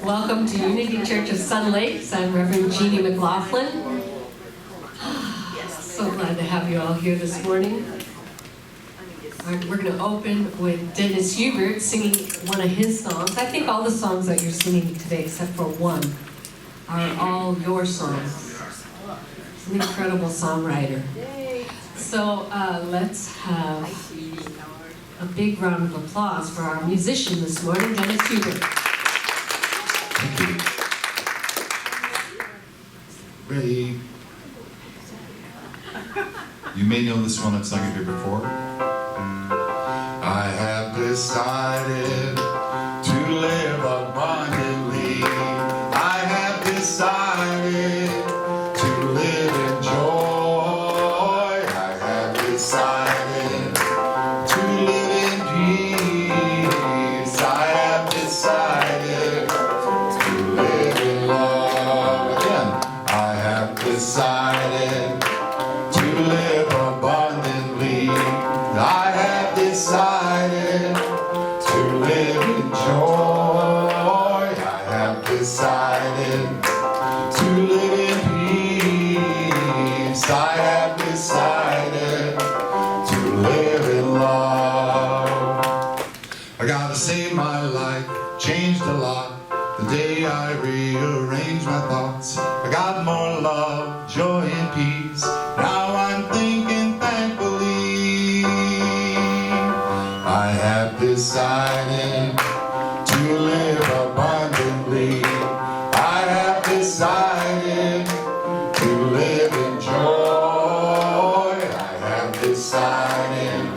Welcome to Unity Church of Sun Lakes. I'm Reverend Jeanne MacLaughlin. So glad to have you all here this morning. All right, we're going to open with Dennis Hubert singing one of his songs. I think all the songs that you're singing today, except for one, are all your songs. He's an incredible songwriter. So let's have a big round of applause for our musician this morning, Dennis Hubert. Thank you. Ready? You may know this one, I've sung it here before. I have decided to live abundantly. I have decided to live in joy. I have decided to live in peace. I have decided to live in love. Again, I have decided to live abundantly. I have decided to live in joy. I have decided to live in peace. I have decided to live in love. I gotta say my life changed a lot the day I rearranged my thoughts. I got more love, joy, and peace. Now I'm thinking thankfully. I have decided to live abundantly. I have decided to live in joy. I have decided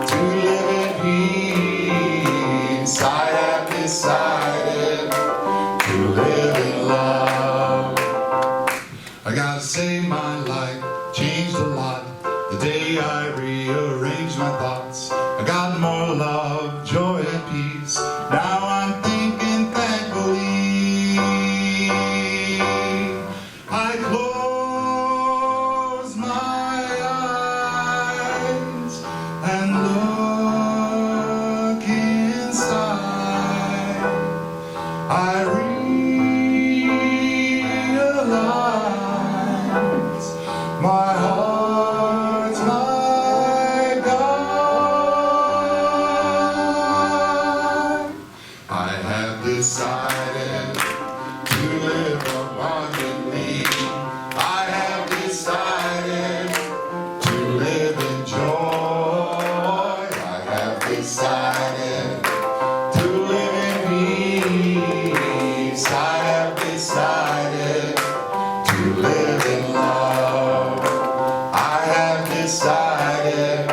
to live in peace. I have decided to live in love. I gotta say my life changed a lot the day I rearranged my thoughts. I got more love, joy, and peace. Now I'm thinking thankfully. I close my eyes and look inside. I realize my heart's my God. I have decided to live abundantly. I have decided to live in joy. I have decided to live in peace. I have decided to live in love. I have decided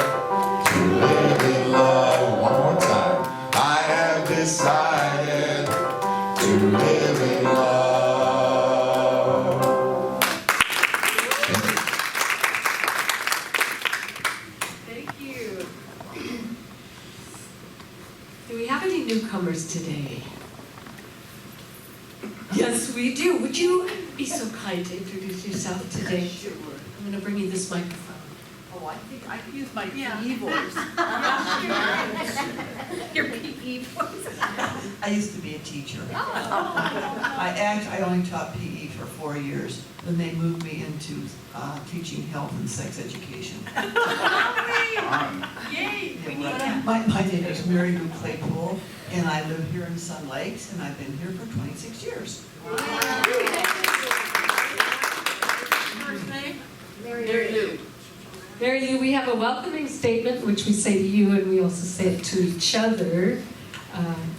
to live in love. One more time. I have decided to live in love. Thank you. Do we have any newcomers today? Yes, we do. Would you be so kind to introduce yourself today? Sure. I'm going to bring you this microphone. Oh, I think I can use my PE voice. Your PE voice. I used to be a teacher. I only taught PE for 4 years. Then they moved me into teaching health and sex education. Yay! My name is Mary Lou Claypool, and I live here in Sun Lakes, and I've been here for 26 years. First name? Mary Lou. Mary Lou, we have a welcoming statement, which we say to you, and we also say it to each other.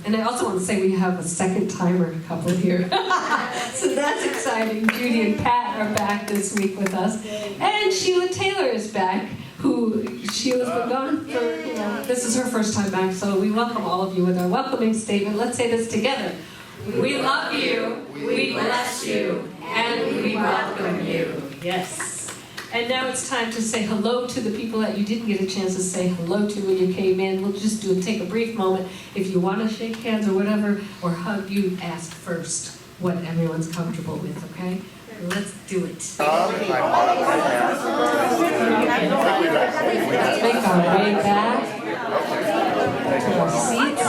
And I also want to say we have a second-timer couple here. So that's exciting. Judy and Pat are back this week with us. And Sheila Taylor is back, Sheila's been gone for, this is her first time back, so we welcome all of you with our welcoming statement. Let's say this together. We love you, we bless you, and we welcome you. Yes. And now it's time to say hello to the people that you didn't get a chance to say hello to when you came in. We'll just take a brief moment. If you want to shake hands or whatever, or hug, you ask first what everyone's comfortable with, okay? Let's do it. Let's make our way back to our seats.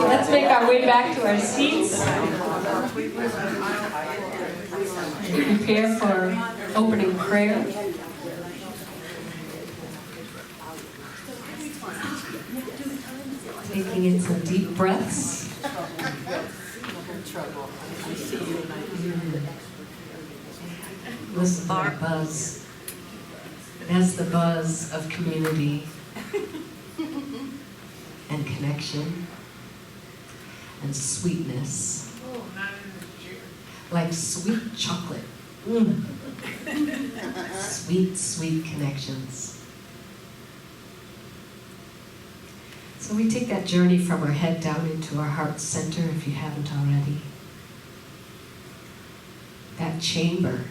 Let's make our way back to our seats. Prepare for opening prayer. Taking in some deep breaths. Listen to that buzz. That's the buzz of community and connection and sweetness. Like sweet chocolate. Sweet, sweet connections. So we take that journey from our head down into our heart center, if you haven't already. That chamber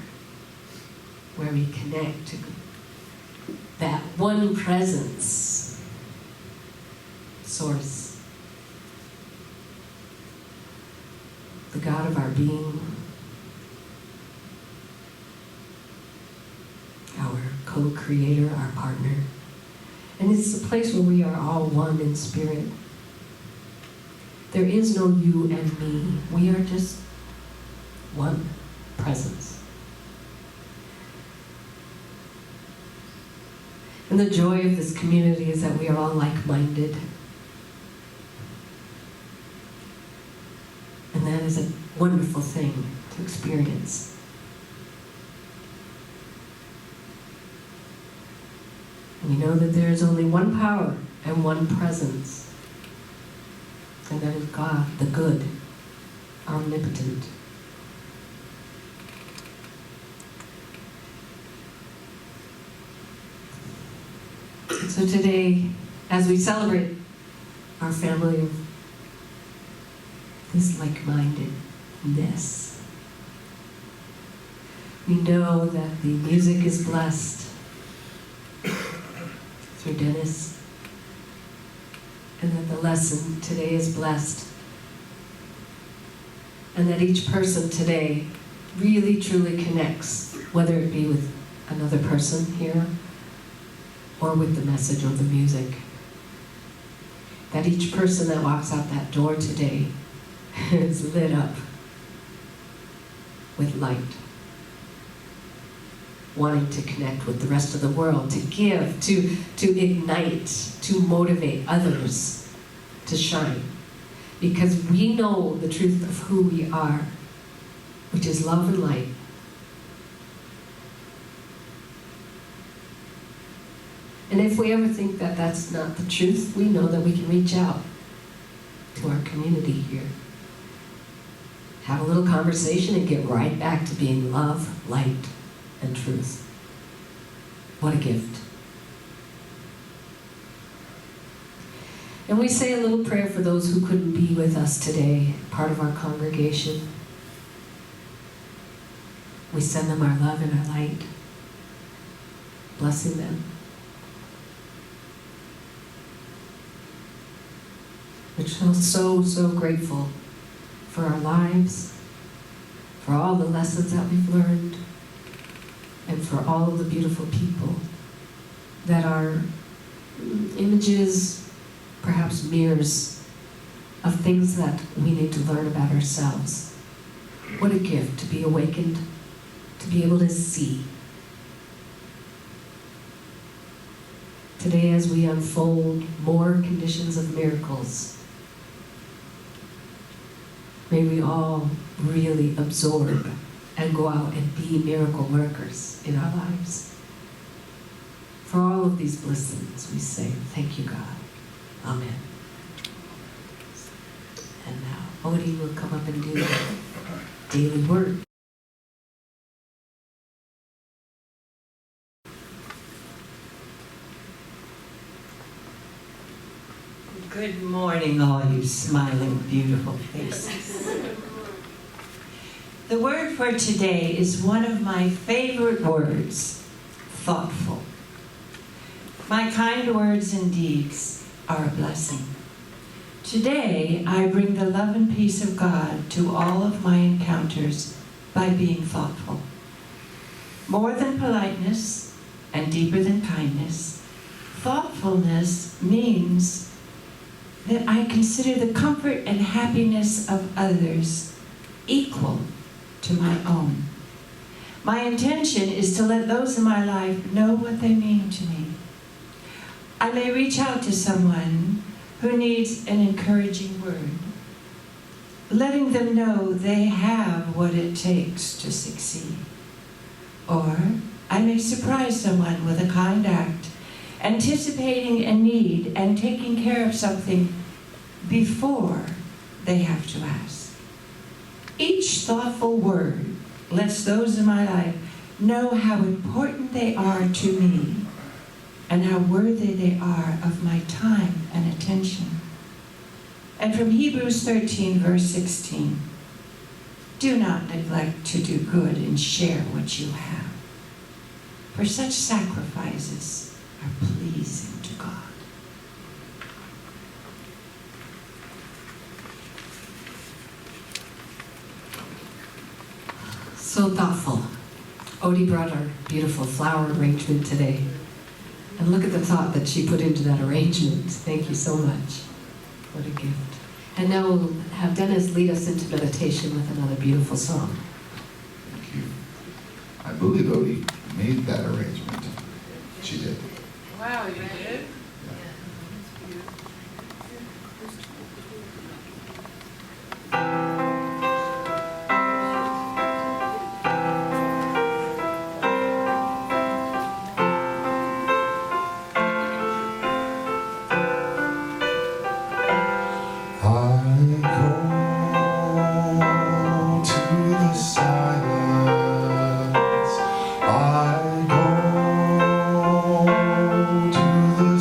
where we connect to that one presence, source, the God of our being, our co-creator, our partner. And it's a place where we are all one in spirit. There is no you and me. We are just one presence. And the joy of this community is that we are all like-minded. And that is a wonderful thing to experience. We know that there is only one power and one presence, and that is God, the good, omnipotent. So today, as we celebrate our family of this like-mindedness, we know that the music is blessed through Dennis, and that the lesson today is blessed, and that each person today really truly connects, whether it be with another person here or with the message or the music. That each person that walks out that door today is lit up with light, wanting to connect with the rest of the world, to give, to ignite, to motivate others to shine. Because we know the truth of who we are, which is love and light. And if we ever think that that's not the truth, we know that we can reach out to our community here, have a little conversation, and get right back to being love, light, and truth. What a gift. And we say a little prayer for those who couldn't be with us today, part of our congregation. We send them our love and our light, blessing them. We're so grateful for our lives, for all the lessons that we've learned, and for all of the beautiful people that are images, perhaps mirrors, of things that we need to learn about ourselves. What a gift to be awakened, to be able to see. Today, as we unfold more conditions of miracles, may we all really absorb and go out and be miracle workers in our lives. For all of these blessings, we say, thank you, God. Amen. And now, Odie will come up and do the daily word. Good morning, all you smiling, beautiful faces. The word for today is one of my favorite words, thoughtful. My kind words and deeds are a blessing. Today, I bring the love and peace of God to all of my encounters by being thoughtful. More than politeness and deeper than kindness, thoughtfulness means that I consider the comfort and happiness of others equal to my own. My intention is to let those in my life know what they mean to me. I may reach out to someone who needs an encouraging word, letting them know they have what it takes to succeed. Or I may surprise someone with a kind act, anticipating a need and taking care of something before they have to ask. Each thoughtful word lets those in my life know how important they are to me and how worthy they are of my time and attention. And from Hebrews 13, verse 16, do not neglect to do good and share what you have, for such sacrifices are pleasing to God. So thoughtful. Odie brought our beautiful flower arrangement today. And look at the thought that she put into that arrangement. Thank you so much. What a gift. And now we'll have Dennis lead us into meditation with another beautiful song. Thank you. I believe Odie made that arrangement. She did. Wow, you did? I go to the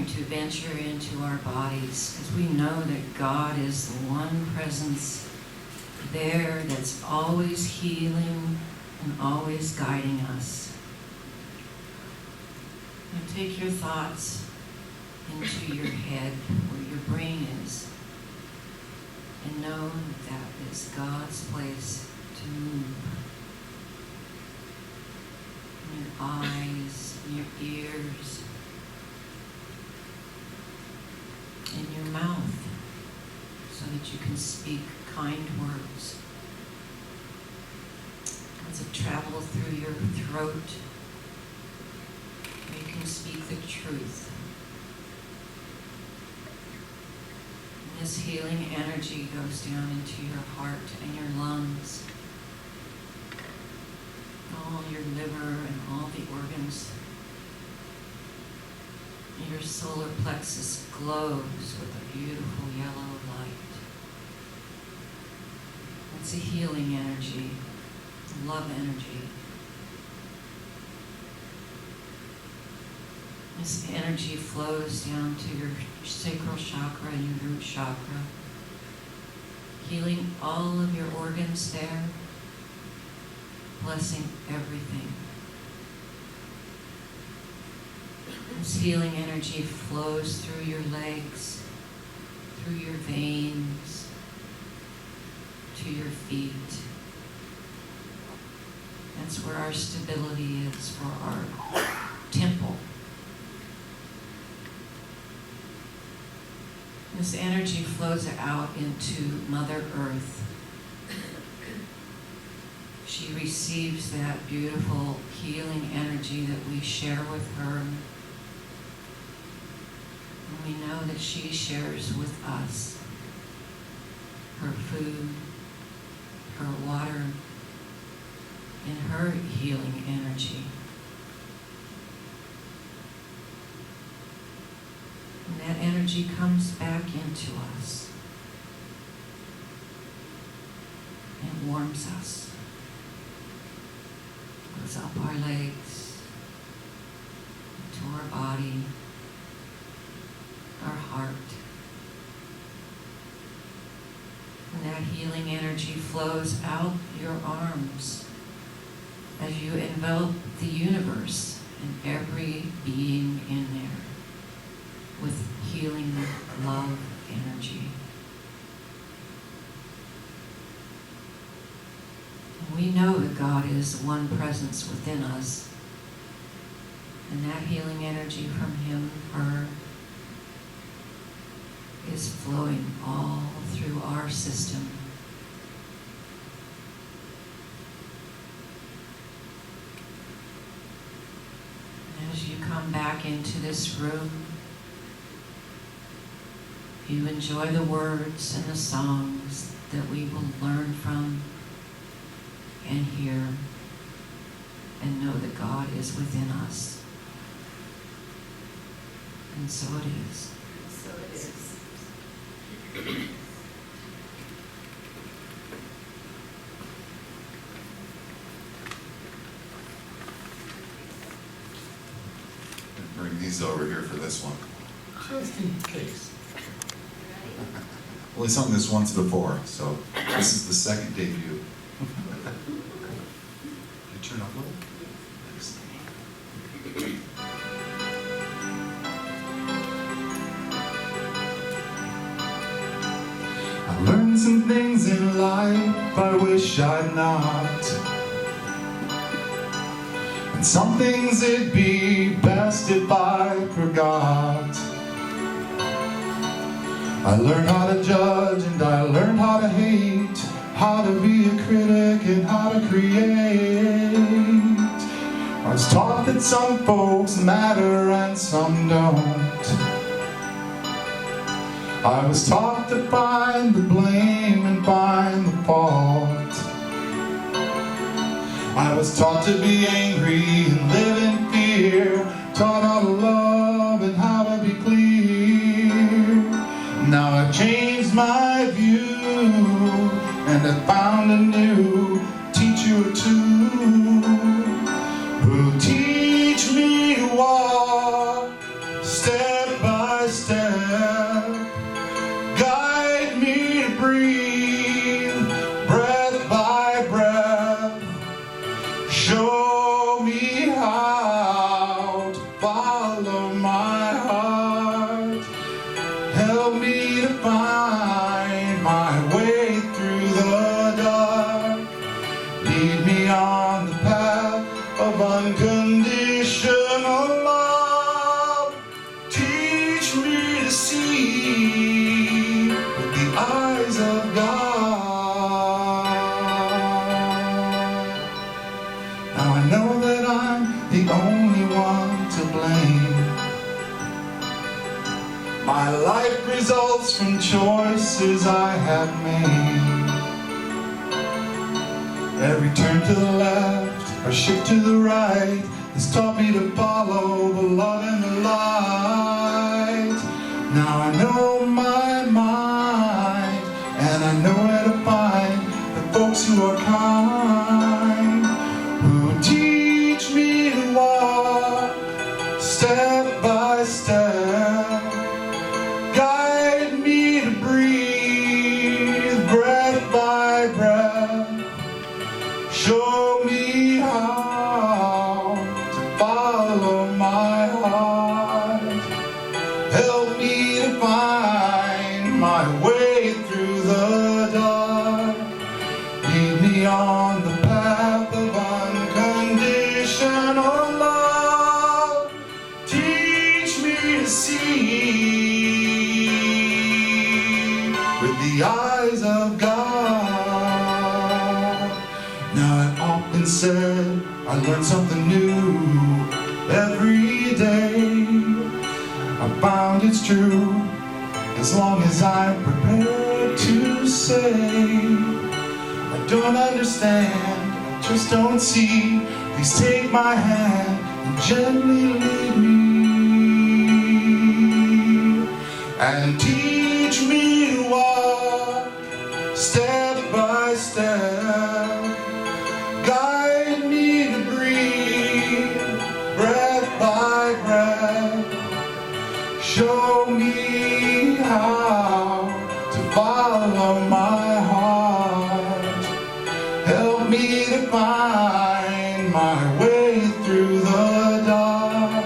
going to venture into our bodies because we know that God is the one presence there that's always healing and always guiding us. Now take your thoughts into your head where your brain is and know that that is God's place to move. In your eyes, in your ears, in your mouth, so that you can speak kind words. As it travels through your throat, where you can speak the truth. And this healing energy goes down into your heart and your lungs, all your liver and all the organs. Your solar plexus glows with a beautiful yellow light. It's a healing energy, a love energy. This energy flows down to your sacral chakra and your root chakra, healing all of your organs there, blessing everything. This healing energy flows through your legs, through your veins, to your feet. That's where our stability is for our temple. This energy flows out into Mother Earth. She receives that beautiful healing energy that we share with her. And we know that she shares with us her food, her water, and her healing energy. And that energy comes back into us and warms us. Goes up our legs, to our body, our heart. And that healing energy flows out your arms as you envelop the universe and every being in there with healing love energy. And we know that God is the one presence within us, and that healing energy from Him, her, is flowing all through our system. And as you come back into this room, you enjoy the words and the songs that we will learn from and hear, and know that God is within us. And so it is. So it is. Bring these over here for this one. Just in case. Only sung this once before, so this is the second debut. Can you turn up a little? Thanks. I learned some things in life I wish I'd not. And some things it'd be best if I forgot. I learned how to judge and I learned how to hate, how to be a critic and how to create. I was taught that some folks matter and some don't. I was taught to find the blame and find the fault. I was taught to be angry and live in fear, taught how to love and how to be clear. Now I've changed my view and I've found a new teacher or two who teach me to walk step by follow my heart. Help me to find my way through the dark. Lead me on the path of unconditional love. Teach me to see with the eyes of God. Now I know that I'm the only one to blame. My life results from choices I have made. Every turn to the left or shift to the right has taught me to follow the love and the light. Now I know my mind, and I know where to find the folks who are kind, who teach me to walk step by step, guide me to breathe breath by breath. Show me how to follow my heart. Help me to find my way through the dark. Lead me on the path of unconditional love. Teach me to see with the eyes of God. Now I've often said I learn something new every day. I found it's true as long as I'm prepared to say I don't understand, I just don't see. Please take my hand and gently lead me and teach me to walk step by step. Guide me to breathe breath by breath. Show me how to follow my heart. Help me to find my way through the dark.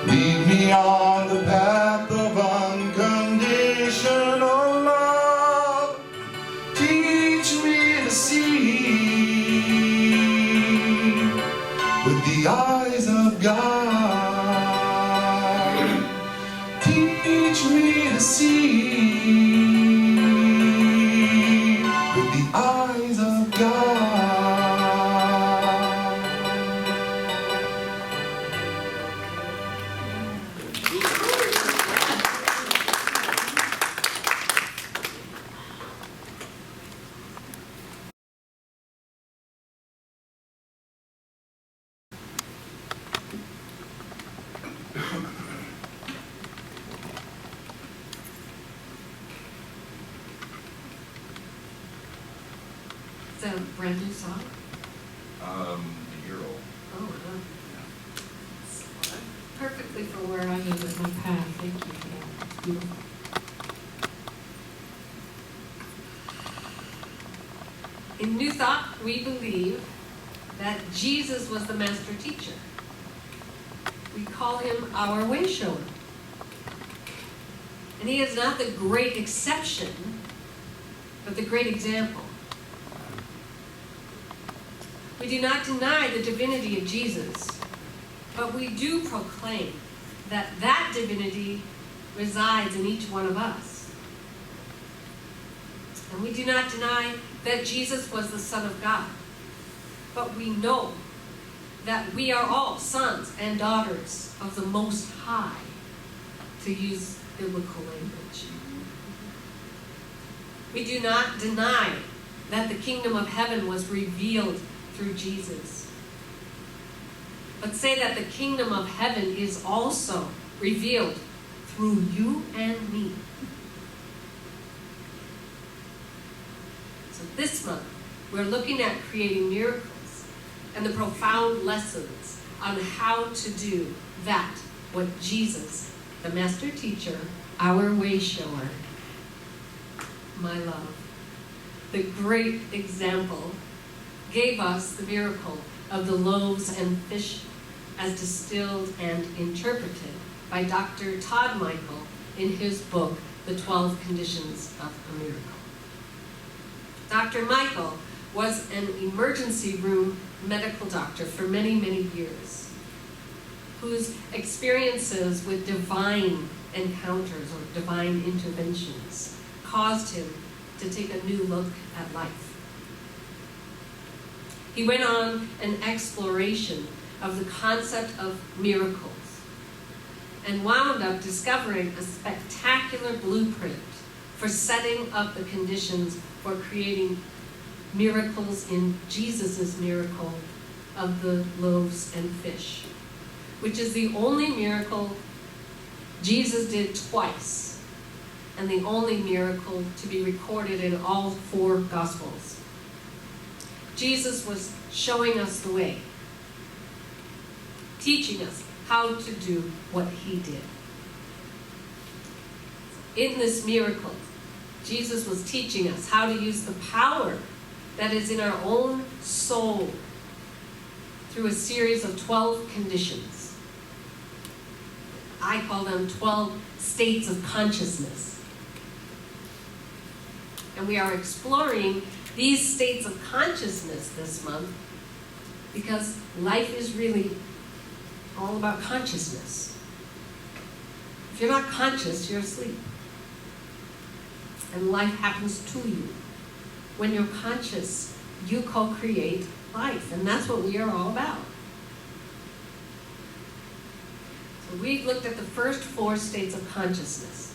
Lead me on the path of unconditional love. Teach me to see with the eyes of God. Teach me to see with the eyes of God. Is that a brand new song? A year old. Oh, wow. Perfectly for where I am with my path. Thank you for that. It's beautiful. In New Thought, we believe that Jesus was the master teacher. We call him our way shower. And he is not the great exception, but the great example. We do not deny the divinity of Jesus, but we do proclaim that that divinity resides in each one of us. And we do not deny that Jesus was the Son of God, but we know that we are all sons and daughters of the Most High, to use biblical language. We do not deny that the kingdom of heaven was revealed through Jesus, but say that the kingdom of heaven is also revealed through you and me. So this month, we're looking at creating miracles and the profound lessons on how to do that, what Jesus, the master teacher, our way shower, my love, the great example, gave us the miracle of the loaves and fish as distilled and interpreted by Dr. Todd Michael in his book, The 12 Conditions of a Miracle. Dr. Michael was an emergency room medical doctor for many, many years, whose experiences with divine encounters or divine interventions caused him to take a new look at life. He went on an exploration of the concept of miracles and wound up discovering a spectacular blueprint for setting up the conditions for creating miracles in Jesus' miracle of the loaves and fish, which is the only miracle Jesus did twice, and the only miracle to be recorded in all 4 Gospels. Jesus was showing us the way, teaching us how to do what he did. In this miracle, Jesus was teaching us how to use the power that is in our own soul through a series of 12 conditions. I call them 12 states of consciousness. And we are exploring these states of consciousness this month because life is really all about consciousness. If you're not conscious, you're asleep. And life happens to you. When you're conscious, you co-create life, and that's what we are all about. So we've looked at the first 4 states of consciousness: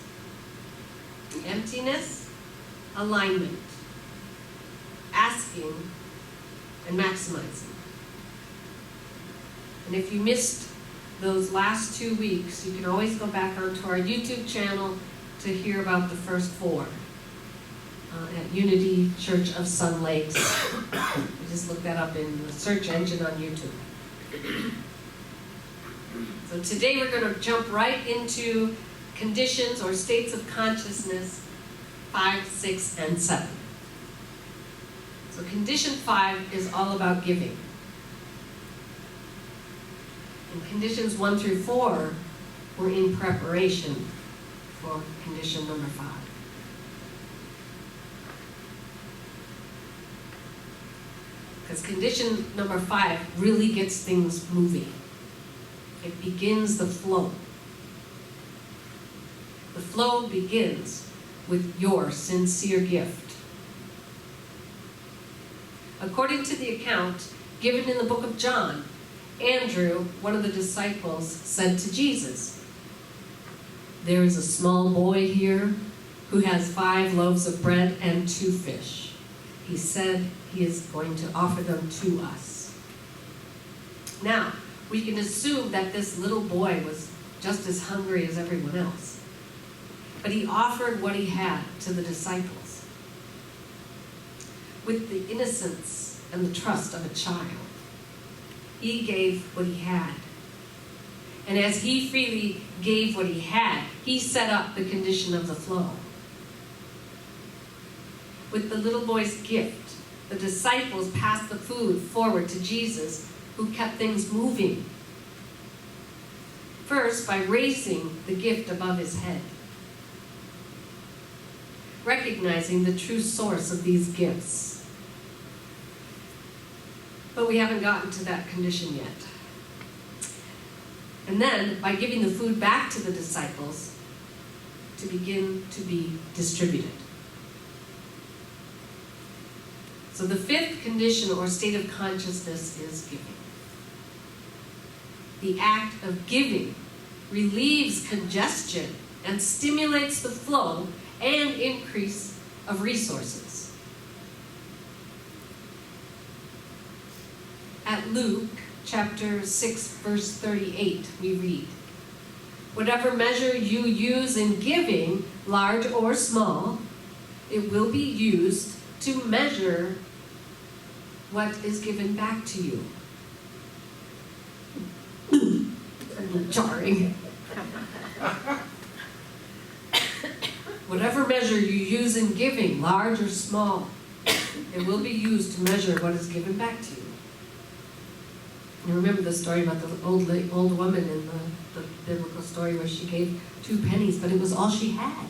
emptiness, alignment, asking, and maximizing. And if you missed those last 2 weeks, you can always go back onto our YouTube channel to hear about the first 4 at Unity Church of Sun Lakes. You just look that up in the search engine on YouTube. So today we're going to jump right into conditions or states of consciousness 5, 6, and 7. So condition 5 is all about giving. And conditions 1 through 4 were in preparation for condition number 5. Because condition number 5 really gets things moving. It begins the flow. The flow begins with your sincere gift. According to the account given in the book of John, Andrew, one of the disciples, said to Jesus, "There is a small boy here who has 5 loaves of bread and 2 fish. He said he is going to offer them to us." Now, we can assume that this little boy was just as hungry as everyone else. But he offered what he had to the disciples with the innocence and the trust of a child. He gave what he had. And as he freely gave what he had, he set up the condition of the flow. With the little boy's gift, the disciples passed the food forward to Jesus, who kept things moving. First, by raising the gift above his head, recognizing the true source of these gifts. But we haven't gotten to that condition yet. And then, by giving the food back to the disciples to begin to be distributed. So the 5th condition or state of consciousness is giving. The act of giving relieves congestion and stimulates the flow and increase of resources. At Luke chapter 6, verse 38, we read, "Whatever measure you use in giving, large or small, it will be used to measure what is given back to you." A little jarring. Whatever measure you use in giving, large or small, it will be used to measure what is given back to you. You remember the story about the old woman in the biblical story where she gave 2 pennies, but it was all she had.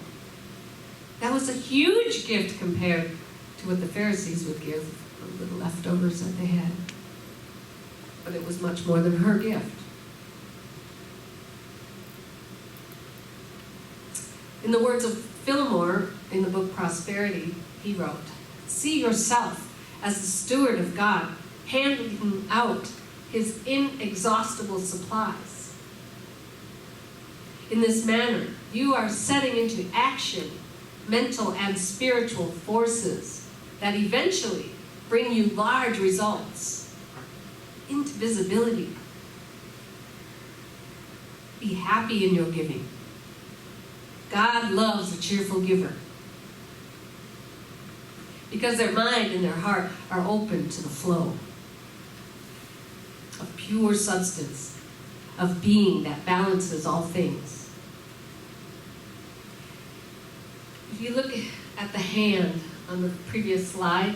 That was a huge gift compared to what the Pharisees would give, the little leftovers that they had. But it was much more than her gift. In the words of Fillmore in the book Prosperity, he wrote, "See yourself as the steward of God, handing out his inexhaustible supplies. In this manner, you are setting into action mental and spiritual forces that eventually bring you large results into visibility. Be happy in your giving. God loves a cheerful giver because their mind and their heart are open to the flow of pure substance, of being that balances all things." If you look at the hand on the previous slide,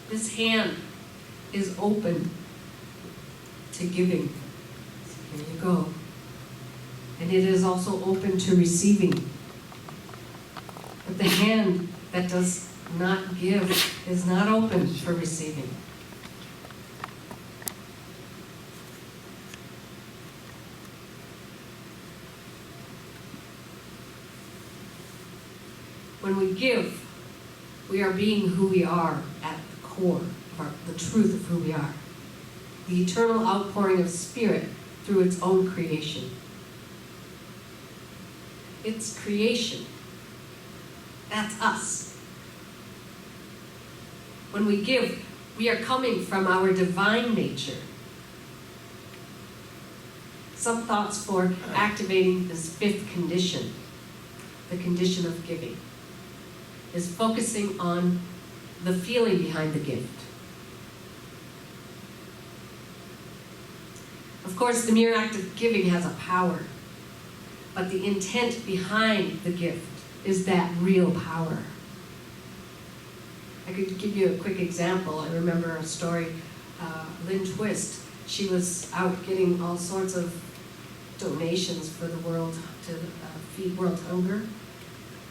this hand is open to giving. So here you go. And it is also open to receiving. But the hand that does not give is not open for receiving. When we give, we are being who we are at the core of the truth of who we are. The eternal outpouring of Spirit through its own creation. It's creation. That's us. When we give, we are coming from our divine nature. Some thoughts for activating this 5th condition, the condition of giving, is focusing on the feeling behind the gift. Of course, the mere act of giving has a power, but the intent behind the gift is that real power. I could give you a quick example. I remember a story, Lynn Twist. She was out getting all sorts of donations for the world to feed world hunger.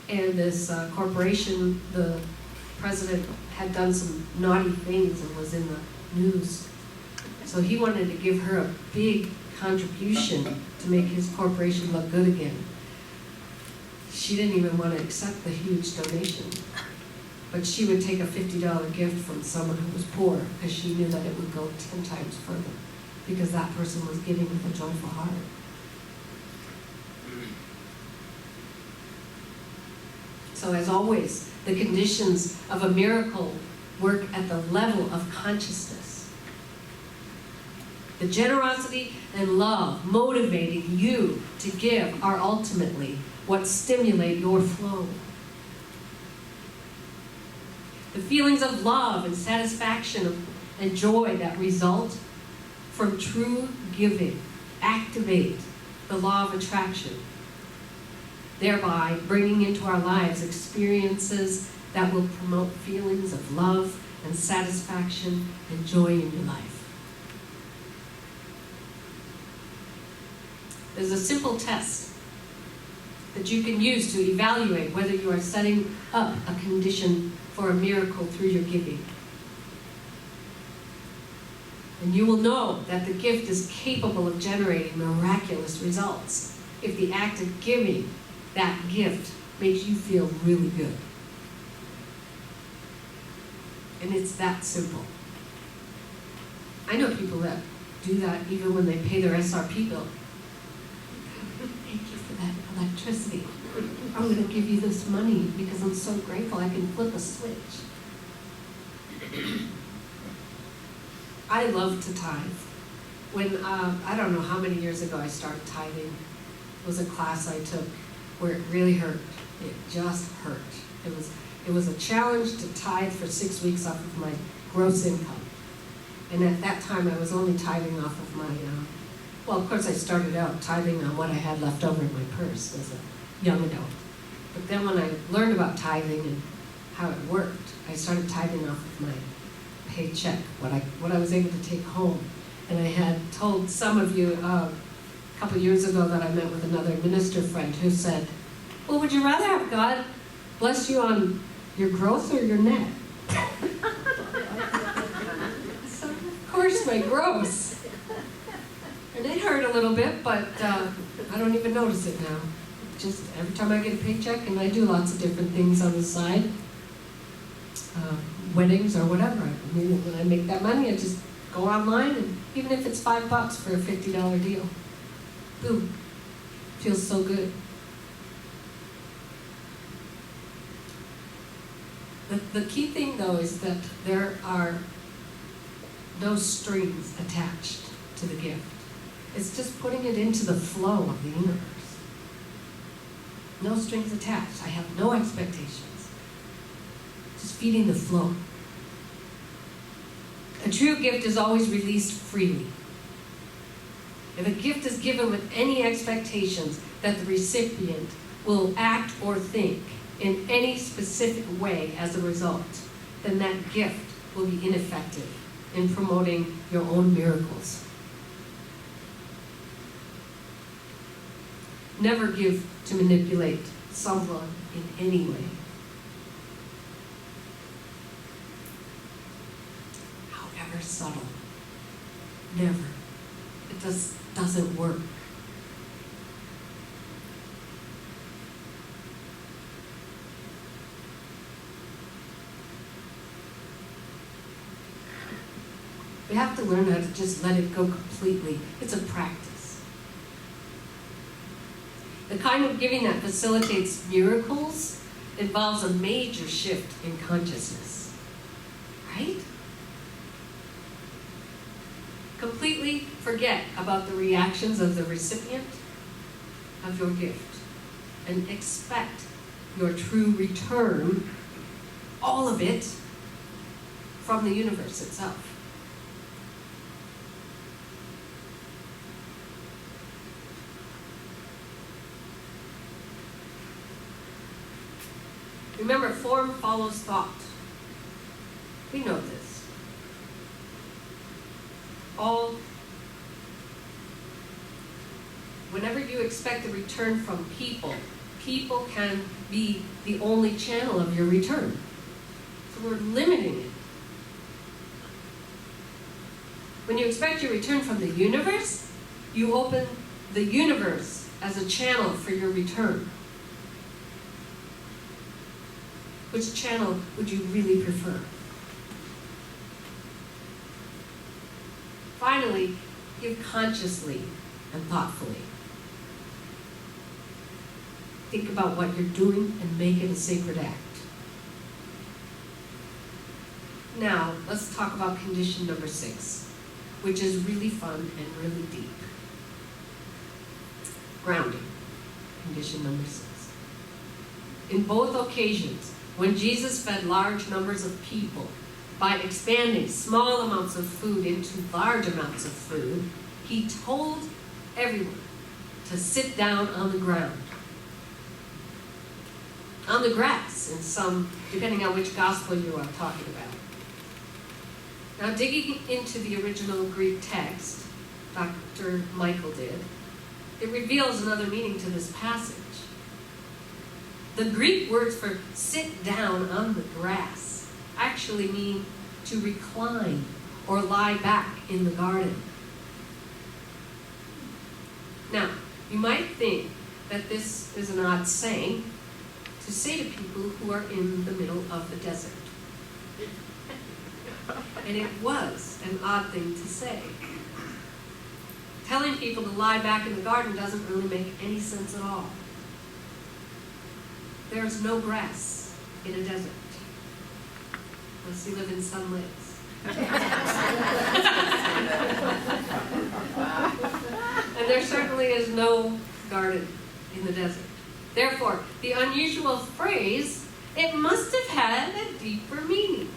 And this corporation, the president had done some naughty things and was in the news. So he wanted to give her a big contribution to make his corporation look good again. She didn't even want to accept the huge donation. But she would take a $50 gift from someone who was poor because she knew that it would go 10 times further because that person was giving with a joyful heart. So as always, the conditions of a miracle work at the level of consciousness. The generosity and love motivating you to give are ultimately what stimulate your flow. The feelings of love and satisfaction and joy that result from true giving activate the law of attraction, thereby bringing into our lives experiences that will promote feelings of love and satisfaction and joy in your life. There's a simple test that you can use to evaluate whether you are setting up a condition for a miracle through your giving. And you will know that the gift is capable of generating miraculous results if the act of giving that gift makes you feel really good. And it's that simple. I know people that do that even when they pay their SRP bill. Thank you for that electricity. I'm going to give you this money because I'm so grateful I can flip a switch. I love to tithe. When, I don't know how many years ago I started tithing. It was a class I took where it really hurt. It just hurt. It was a challenge to tithe for 6 weeks off of my gross income. And at that time I was only tithing off of my, well, of course I started out tithing on what I had left over in my purse as a young adult. But then when I learned about tithing and how it worked. I started tithing off of my paycheck, what I was able to take home. And I had told some of you a couple years ago that I met with another minister friend who said, well, would you rather have God bless you on your gross or your net? So, of course, my gross. And it hurt a little bit, but I don't even notice it now. Just every time I get a paycheck, and I do lots of different things on the side, weddings or whatever. I mean, when I make that money, I just go online, and even if it's $5 for a $50 deal, boom, feels so good. The key thing, though, is that there are no strings attached to the gift. It's just putting it into the flow of the universe. No strings attached. I have no expectations. Just feeding the flow. A true gift is always released freely. If a gift is given with any expectations that the recipient will act or think in any specific way as a result, then that gift will be ineffective in promoting your own miracles. Never give to manipulate someone in any way. However subtle. Never. It doesn't work. We have to learn how to just let it go completely. It's a practice. The kind of giving that facilitates miracles involves a major shift in consciousness. Right? Completely forget about the reactions of the recipient of your gift and expect your true return, all of it, from the universe itself. Remember, form follows thought. We know this. Whenever you expect a return from people, people can be the only channel of your return. So we're limiting it. When you expect your return from the universe, you open the universe as a channel for your return. Which channel would you really prefer? Finally, give consciously and thoughtfully. Think about what you're doing and make it a sacred act. Now, let's talk about condition number 6, which is really fun and really deep. Grounding. Condition number 6. In both occasions, when Jesus fed large numbers of people by expanding small amounts of food into large amounts of food, he told everyone to sit down on the ground. On the grass, in some, depending on which gospel you are talking about. Now, digging into the original Greek text, Dr. Michael did, it reveals another meaning to this passage. The Greek words for sit down on the grass actually mean to recline or lie back in the garden. Now, you might think that this is an odd saying to say to people who are in the middle of the desert. And it was an odd thing to say. Telling people to lie back in the garden doesn't really make any sense at all. There's no grass in a desert, unless you live in Sun Lakes. And there certainly is no garden in the desert. Therefore, the unusual phrase, it must have had a deeper meaning.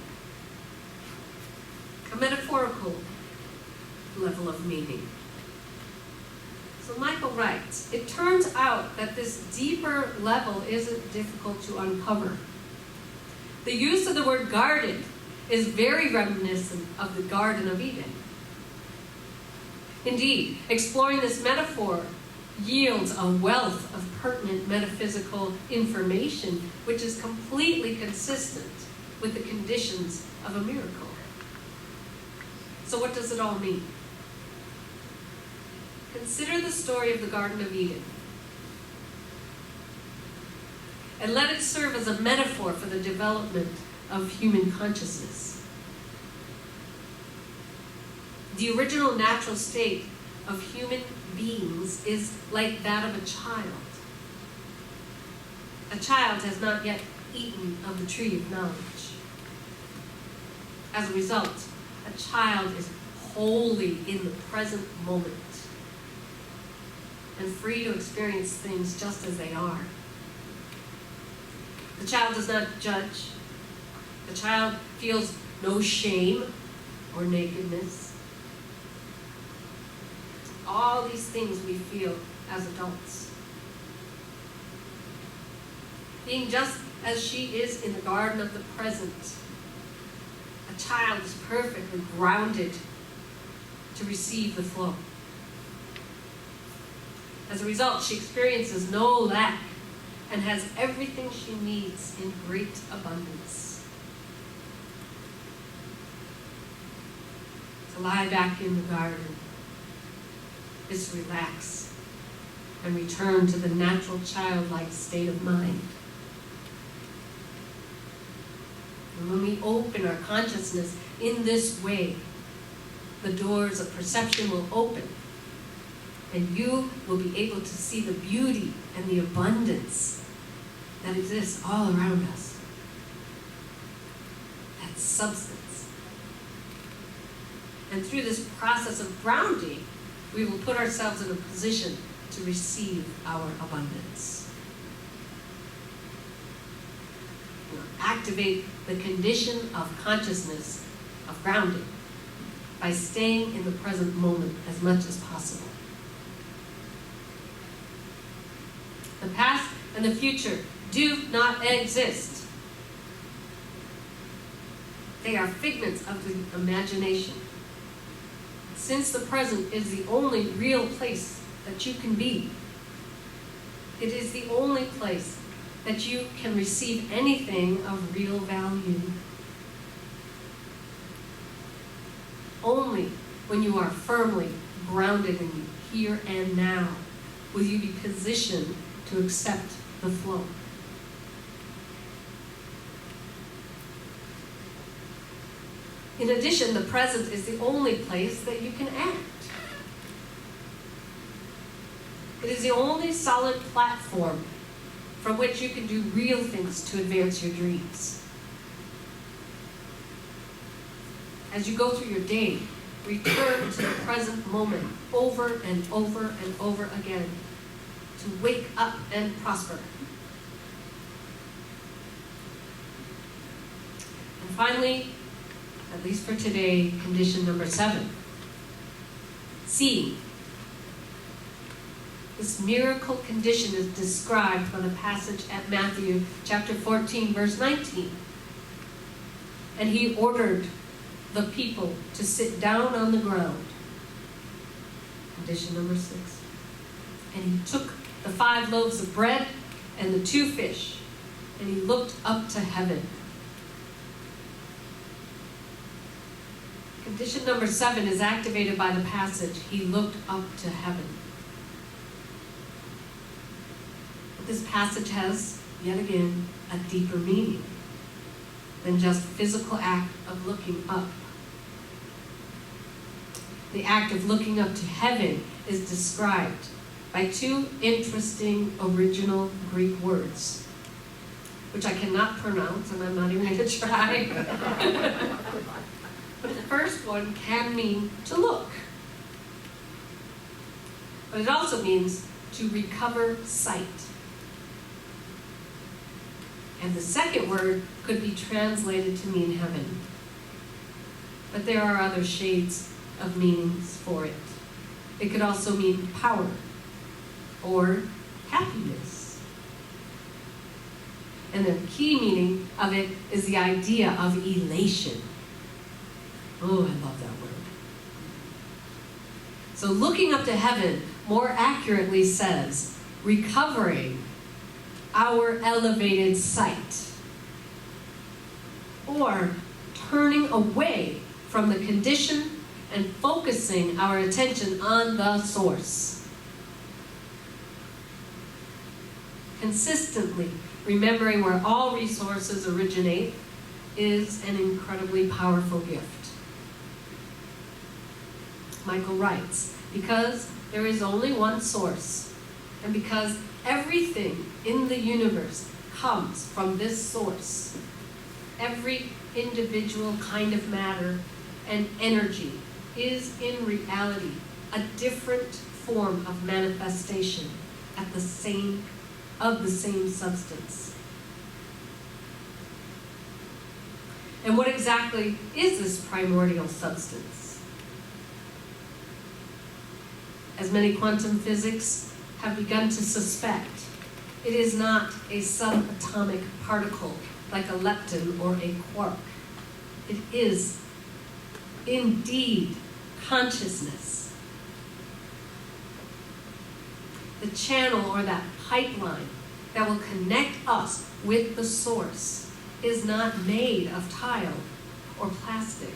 A metaphorical level of meaning. So Michael writes, it turns out that this deeper level isn't difficult to uncover. The use of the word garden is very reminiscent of the Garden of Eden. Indeed, exploring this metaphor yields a wealth of pertinent metaphysical information which is completely consistent with the conditions of a miracle. So what does it all mean? Consider the story of the Garden of Eden, and let it serve as a metaphor for the development of human consciousness. The original natural state of human beings is like that of a child. A child has not yet eaten of the tree of knowledge. As a result, a child is wholly in the present moment and free to experience things just as they are. The child does not judge. The child feels no shame or nakedness. All these things we feel as adults. Being just as she is in the garden of the present, a child is perfectly grounded to receive the flow. As a result, she experiences no lack and has everything she needs in great abundance. To lie back in the garden is to relax and return to the natural childlike state of mind. And when we open our consciousness in this way, the doors of perception will open, and you will be able to see the beauty and the abundance that exists all around us. That's substance. And through this process of grounding, we will put ourselves in a position to receive our abundance. We'll activate the condition of consciousness, of grounding, by staying in the present moment as much as possible. The past and the future do not exist. They are figments of the imagination. Since the present is the only real place that you can be, it is the only place that you can receive anything of real value. Only when you are firmly grounded in the here and now will you be positioned to accept the flow. In addition, the present is the only place that you can act. It is the only solid platform from which you can do real things to advance your dreams. As you go through your day, return to the present moment over and over and over again to wake up and prosper. And finally, at least for today, condition number 7. Seeing. This miracle condition is described by the passage at Matthew chapter 14, verse 19. And he ordered the people to sit down on the ground. Condition number 6. And he took the 5 loaves of bread and the 2 fish, and he looked up to heaven. Condition number 7 is activated by the passage, he looked up to heaven. But this passage has, yet again, a deeper meaning than just physical act of looking up. The act of looking up to heaven is described by 2 interesting original Greek words, which I cannot pronounce, and I'm not even going to try. But the first one can mean to look. But it also means to recover sight. And the second word could be translated to mean heaven. But there are other shades of meanings for it. It could also mean power or happiness. And the key meaning of it is the idea of elation. Oh, I love that word. So looking up to heaven more accurately says recovering our elevated sight, or turning away from the condition and focusing our attention on the source. Consistently remembering where all resources originate is an incredibly powerful gift. Michael writes, because there is only one source, and because everything in the universe comes from this source, every individual kind of matter and energy is in reality a different form of manifestation of the same substance. And what exactly is this primordial substance? As many quantum physics have begun to suspect, it is not a subatomic particle like a lepton or a quark. It is indeed consciousness. The channel or that pipeline that will connect us with the source is not made of tile or plastic.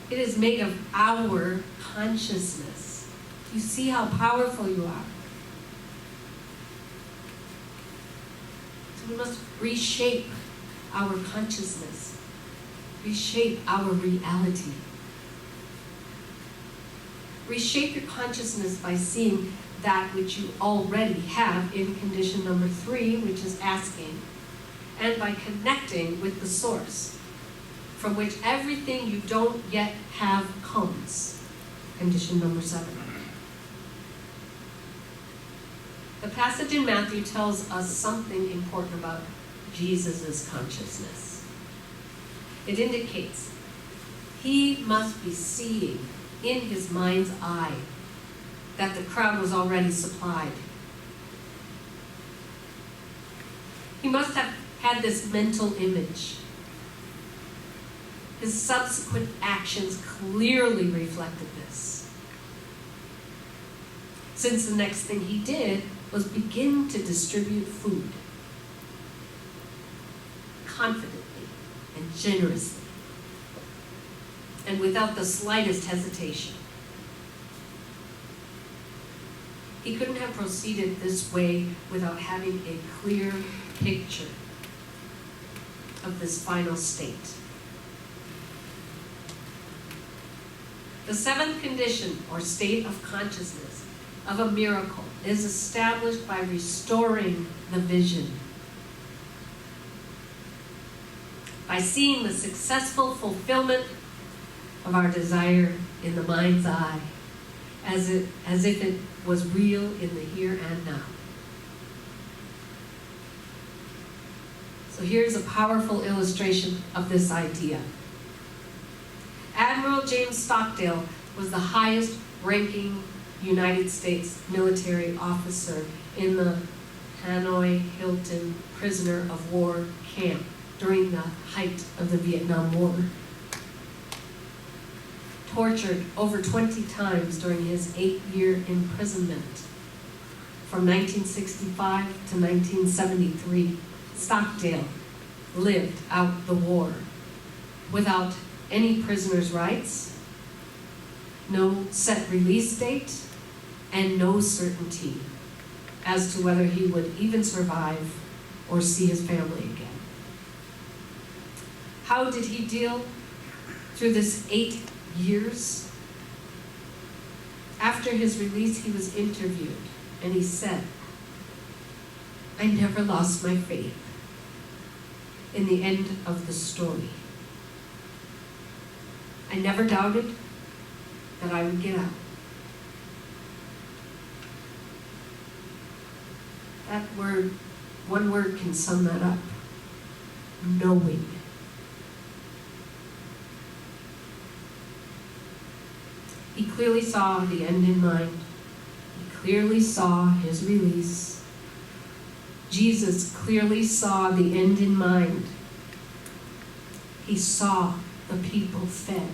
It is made of our consciousness. You see how powerful you are. So we must reshape our consciousness, reshape our reality. Reshape your consciousness by seeing that which you already have in condition number 3, which is asking, and by connecting with the source, from which everything you don't yet have comes, condition number 7. The passage in Matthew tells us something important about Jesus' consciousness. It indicates he must be seeing in his mind's eye that the crowd was already supplied. He must have had this mental image. His subsequent actions clearly reflected this, since the next thing he did was begin to distribute food confidently and generously and without the slightest hesitation. He couldn't have proceeded this way without having a clear picture of this final state. The 7th condition, or state of consciousness, of a miracle is established by restoring the vision. By seeing the successful fulfillment of our desire in the mind's eye, as if it was real in the here and now. So here's a powerful illustration of this idea. Admiral James Stockdale was the highest ranking United States military officer in the Hanoi Hilton prisoner of war camp during the height of the Vietnam War. Tortured over 20 times during his 8-year imprisonment from 1965 to 1973, Stockdale lived out the war without any prisoner's rights, no set release date, and no certainty as to whether he would even survive or see his family again. How did he deal through this 8 years? After his release, he was interviewed, and he said, "I never lost my faith in the end of the story. I never doubted that I would get out." That word, one word can sum that up: knowing. He clearly saw the end in mind. He clearly saw his release. Jesus clearly saw the end in mind. He saw the people fed.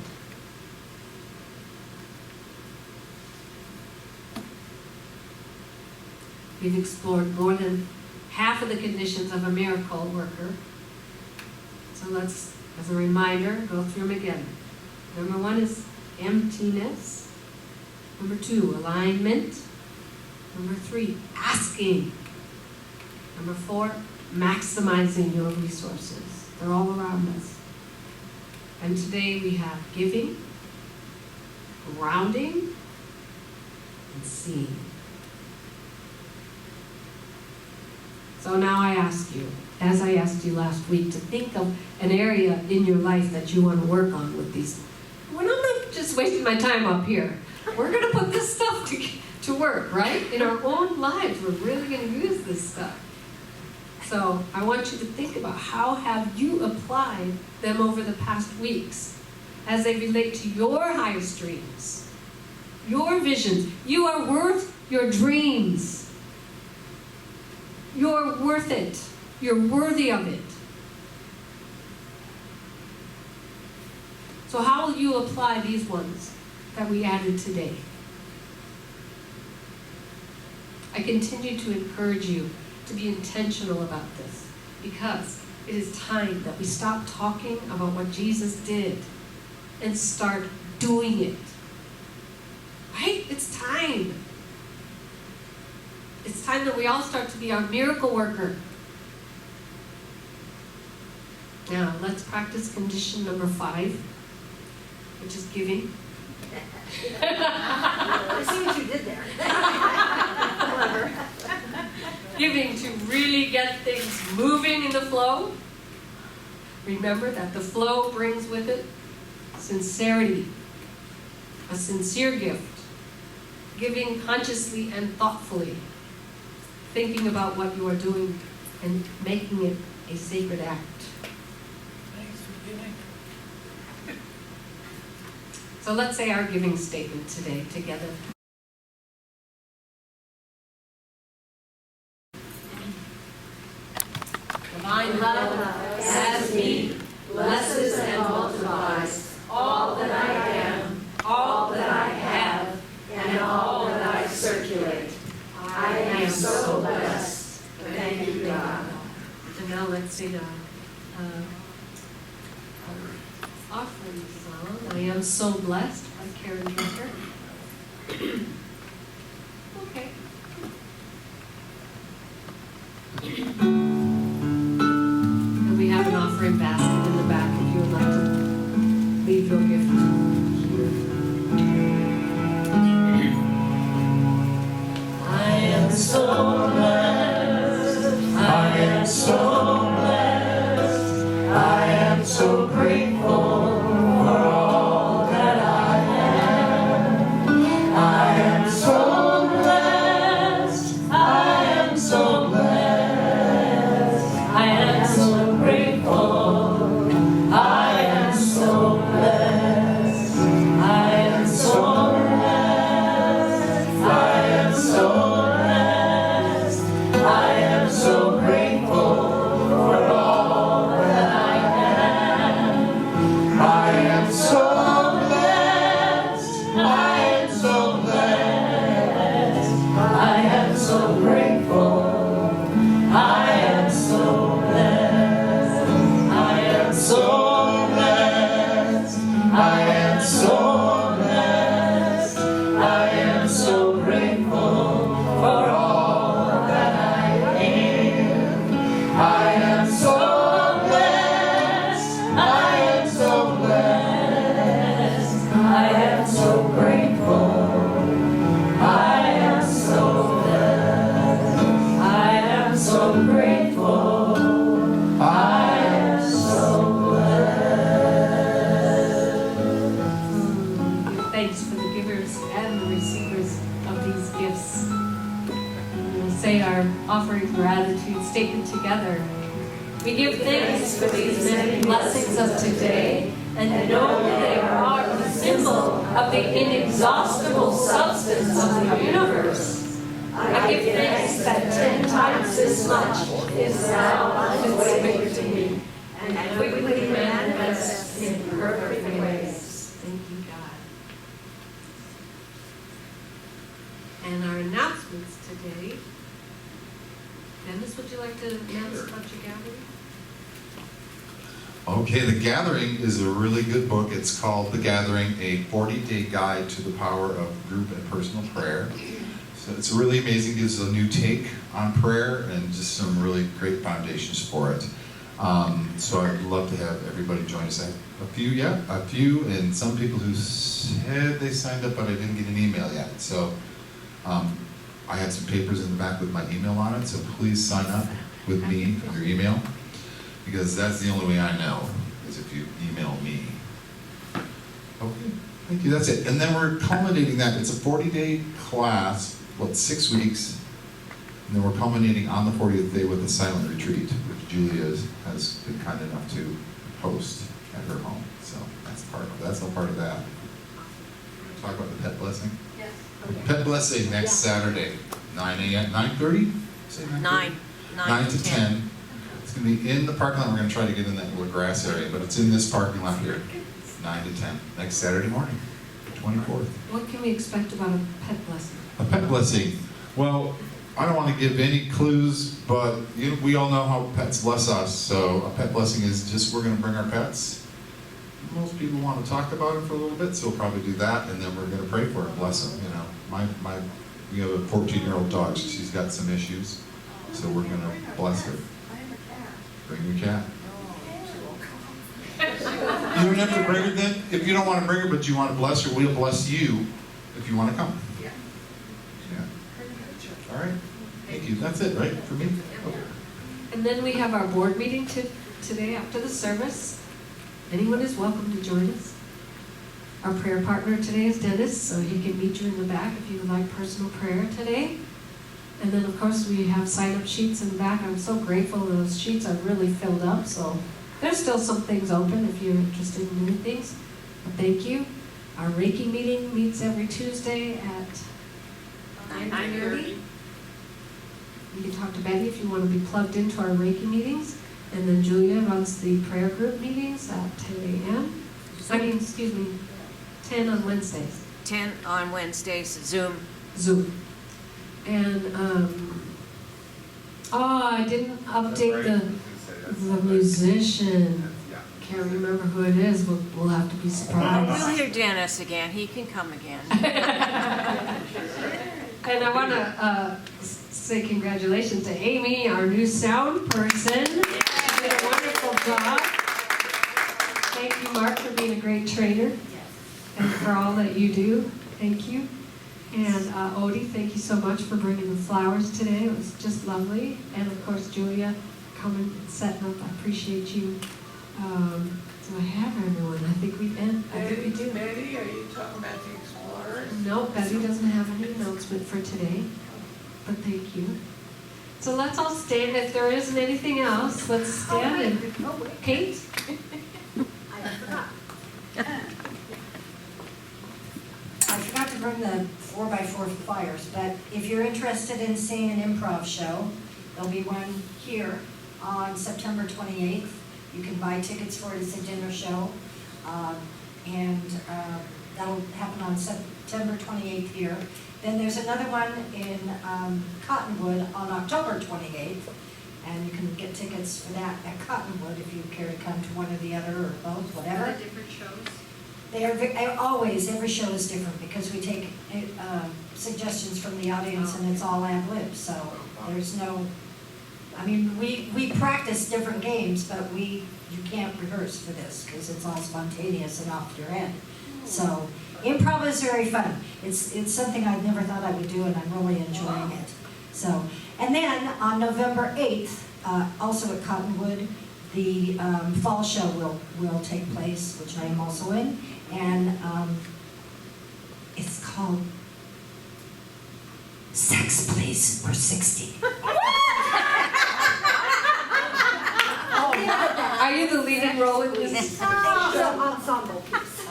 We've explored more than half of the conditions of a miracle worker. So let's, as a reminder, go through them again. Number 1 is emptiness. Number 2, alignment. Number 3, asking. Number 4, maximizing your resources. They're all around us. And today we have giving, grounding, and seeing. So now I ask you, as I asked you last week, to think of an area in your life that you want to work on with these. Well, I'm not just wasting my time up here. We're going to put this stuff to work, right? In our own lives, we're really going to use this stuff. So I want you to think about how have you applied them over the past weeks as they relate to your highest dreams, your visions. You are worth your dreams. You're worth it. You're worthy of it. So how will you apply these ones that we added today? I continue to encourage you to be intentional about this, because it is time that we stop talking about what Jesus did and start doing it. Right? It's time. It's time that we all start to be our miracle worker. Now, let's practice condition number 5, which is giving. I see what you did there. Clever. Giving to really get things moving in the flow. Remember that the flow brings with it sincerity, a sincere gift, giving consciously and thoughtfully, thinking about what you are doing and making it a sacred act. Thanks for giving. So let's say our giving statement today together. Divine love as me, blesses and multiplies all that I am, all that I have, and all that I circulate. I am so blessed. Thank you, God. And now let's sing our offering song. I am so blessed by Karen Becker. Okay. And we have an offering basket in the back if you would like to leave your gift here. I am so blessed. I am so blessed. I am so grateful. Offering gratitude statement together. We give thanks for these many blessings of today and know they are the symbol of the inexhaustible substance of the universe. I give thanks that 10 times this much is now on its way to me, and quickly manifests in perfect ways. Thank you, God. And our announcements today. Dennis, would you like to announce about your gathering? Okay, The Gathering is a really good book. It's called The Gathering, a 40-day guide to the power of group and personal prayer. So it's really amazing. It gives a new take on prayer and just some really great foundations for it. So I'd love to have everybody join us. I have a few, and some people who said they signed up, but I didn't get an email yet. So I have some papers in the back with my email on it, so please sign up with me, your email, because that's the only way I know, is if you email me. Okay, thank you, that's it. And then we're culminating that. It's a 40-day class, 6 weeks, and then we're culminating on the 40th day with a silent retreat, which Julia has been kind enough to host at her home. So that's all part of that. Talk about the pet blessing. Yes. Pet blessing next Saturday, 9 a.m., 9:30? Say 9:30? 9 to 10. It's going to be in the parking lot. We're going to try to get in that little grass area, but it's in this parking lot here, 9 to 10, next Saturday morning, 24th. What can we expect about a pet blessing? A pet blessing. Well, I don't want to give any clues, but we all know how pets bless us. So a pet blessing is just we're going to bring our pets. Most people want to talk about them for a little bit, so we'll probably do that, and then we're going to pray for them, bless them. We have a 14-year-old dog. She's got some issues, so we're going to bless her. Bring your cat. You don't have to bring her then. If you don't want to bring her, but you want to bless her, we'll bless you if you want to come. Yeah. All right. Thank you. That's it, right, for me? Okay. And then we have our board meeting today after the service. Anyone is welcome to join us. Our prayer partner today is Dennis, so he can meet you in the back if you would like personal prayer today. And then, of course, we have sign-up sheets in the back. I'm so grateful those sheets are really filled up, so there's still some things open if you're interested in doing things. But thank you. Our Reiki meeting meets every Tuesday at 9:30. You can talk to Betty if you want to be plugged into our Reiki meetings. And then Julia runs the prayer group meetings at 10 a.m. 10 on Wednesdays. 10 on Wednesdays, Zoom. And, I didn't update the musician. Can't remember who it is. We'll have to be surprised. We'll hear Dennis again. He can come again. And I want to say congratulations to Amy, our new sound person. She did a wonderful job. Thank you, Mark, for being a great trainer and for all that you do. Thank you. And Odie, thank you so much for bringing the flowers today. It was just lovely. And of course, Julia, coming and setting up. I appreciate you. Do I have everyone? I think we do. Betty, are you talking about the Explorers? No, Betty doesn't have any announcement for today. But thank you. So let's all stand. If there isn't anything else, let's stand. Kate? I forgot to bring the 4x4 flyers, but if you're interested in seeing an improv show, there'll be one here on September 28th. You can buy tickets for it. It's a dinner show. And that'll happen on September 28th here. Then there's another one in Cottonwood on October 28th. And you can get tickets for that at Cottonwood if you care to come to one or the other or both, whatever. Are they different shows? They are always, every show is different because we take suggestions from the audience and it's all ad lib. So there's no, I mean, we practice different games, but you can't rehearse for this because it's all spontaneous and off your head. So improv is very fun. It's something I never thought I would do, and I'm really enjoying it. So, and then on November 8th, also at Cottonwood, the fall show will take place, which I am also in, and it's called Sex Please We're 60. Are you the leading role in this? It's an ensemble piece.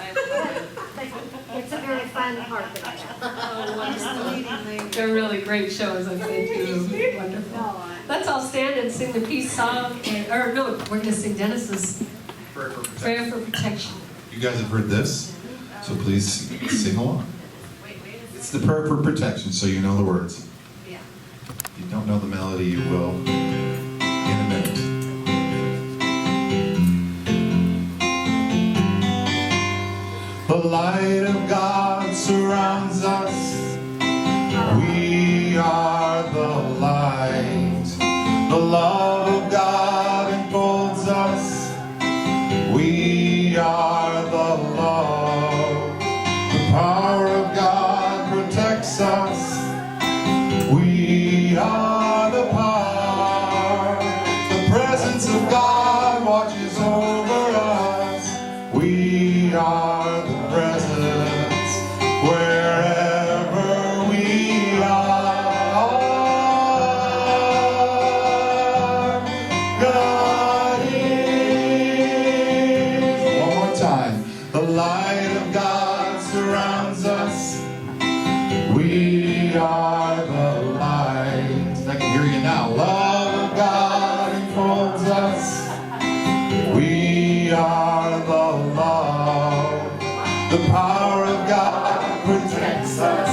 It's a very fun part that I have. They're really great shows, I think, too. Wonderful. Let's all stand and sing the peace song, or no, we're going to sing Dennis's Prayer for Protection. You guys have heard this, so please sing along. It's the prayer for protection, so you know the words. If you don't know the melody, you will in a minute. The light of God surrounds us. We are the light. The love of God enfolds us. We are the love. The power of God protects us. We are the power. The presence of God watches over us. We are the presence wherever we are. God is. One more time. The light of God surrounds us. We are the light. I can hear you now. Love of God enfolds us. We are the love. The power of God protects us.